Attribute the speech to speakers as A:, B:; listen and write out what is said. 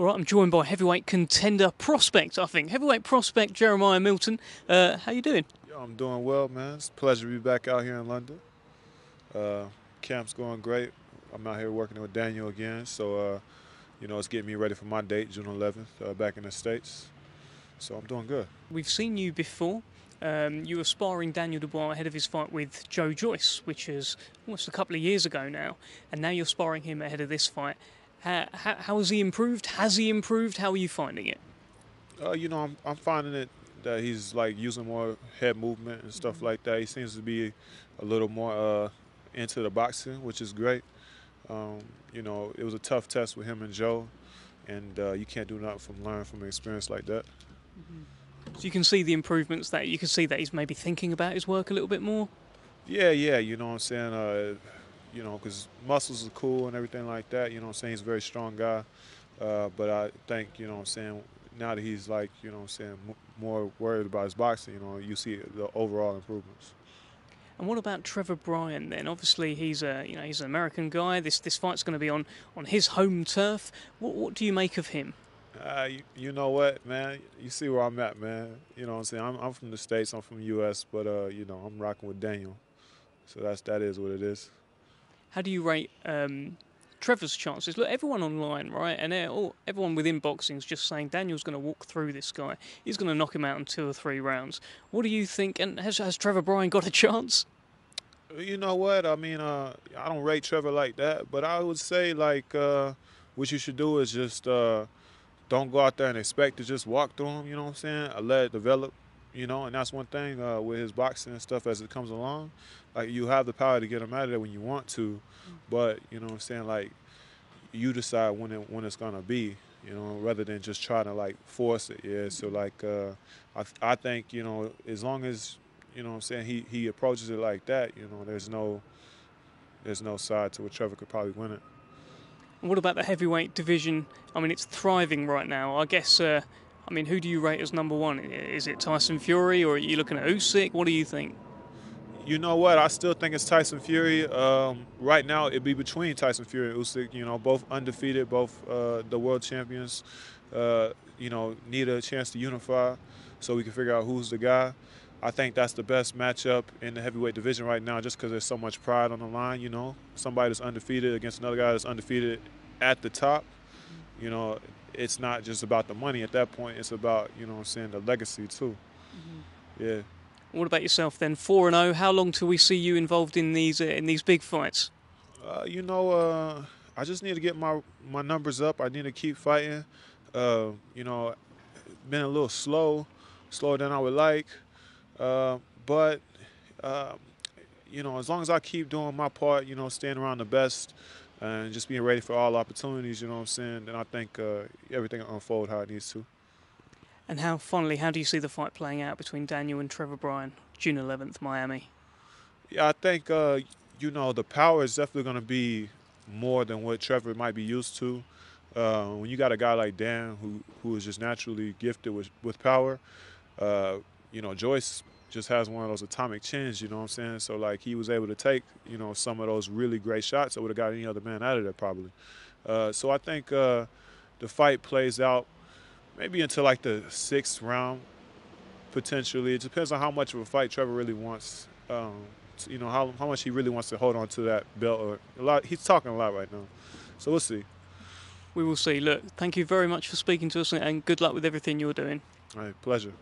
A: All right, I'm joined by heavyweight contender prospect, I think. Heavyweight prospect Jeremiah Milton. How you doing?
B: Yo, I'm doing well, man. It's a pleasure to be back out here in London. Camp's going great. I'm out here working with Daniel again, so it's getting me ready for my date, June 11th, back in the States. So I'm doing good.
A: We've seen you before. You were sparring Daniel Dubois ahead of his fight with Joe Joyce, which is almost a couple of years ago now, and now you're sparring him ahead of this fight. How has he improved? Has he improved? How are you finding it?
B: I'm finding it that he's like using more head movement and stuff like that. He seems to be a little more into the boxing, which is great. It was a tough test with him and Joe, and you can't do nothing from learning from an experience like that.
A: So you can see the improvements that he's maybe thinking about his work a little bit more.
B: Yeah, you know what I'm saying. Because muscles are cool and everything like that. You know what I'm saying? He's a very strong guy. But I think, you know what I'm saying, now that he's like, you know what I'm saying, more worried about his boxing, you see the overall improvements.
A: And what about Trevor Bryan then? Obviously he's he's an American guy. This fight's going to be on his home turf. What do you make of him?
B: You know what, man? You see where I'm at, man. You know what I'm saying? I'm from the States. I'm from the U.S., but I'm rocking with Daniel. So that is what it is.
A: How do you rate Trevor's chances? Look, everyone online, right, and everyone within boxing is just saying Daniel's going to walk through this guy. He's going to knock him out in 2 or 3 rounds. What do you think? And has Trevor Bryan got a chance?
B: You know what? I mean, I don't rate Trevor like that, but I would say like what you should do is just don't go out there and expect to just walk through him. You know what I'm saying? I let it develop. And that's one thing with his boxing and stuff as it comes along. Like, you have the power to get him out of there when you want to, but, you know what I'm saying, like, you decide when it's going to be, rather than just trying to, like, force it, yeah. So, like, I think, as long as, you know what I'm saying, he approaches it like that, there's no side to where Trevor could probably win it.
A: And what about the heavyweight division? I mean, it's thriving right now. I guess, who do you rate as number one? Is it Tyson Fury, or are you looking at Usyk? What do you think?
B: You know what? I still think it's Tyson Fury. Right now, it'd be between Tyson Fury and Usyk. Both undefeated, both the world champions. Need a chance to unify so we can figure out who's the guy. I think that's the best matchup in the heavyweight division right now, just because there's so much pride on the line. Somebody that's undefeated against another guy that's undefeated at the top. It's not just about the money at that point. It's about, the legacy too. Yeah.
A: What about yourself then? 4-0. How long till we see you involved in these big fights?
B: I just need to get my numbers up. I need to keep fighting. Been a little slower than I would like. But as long as I keep doing my part, staying around the best and just being ready for all opportunities, you know what I'm saying, then I think everything will unfold how it needs to.
A: And how do you see the fight playing out between Daniel and Trevor Bryan, June 11th, Miami?
B: Yeah, I think, the power is definitely going to be more than what Trevor might be used to. When you got a guy like Dan who is just naturally gifted with power, Joyce just has one of those atomic chins, you know what I'm saying? So, like, he was able to take, some of those really great shots that would have got any other man out of there probably. So I think the fight plays out maybe until like the 6th round, potentially. It depends on how much of a fight Trevor really wants. How much he really wants to hold on to that belt. Or a lot. He's talking a lot right now, so we'll see.
A: We will see. Look, thank you very much for speaking to us, and good luck with everything you're doing.
B: All right, pleasure.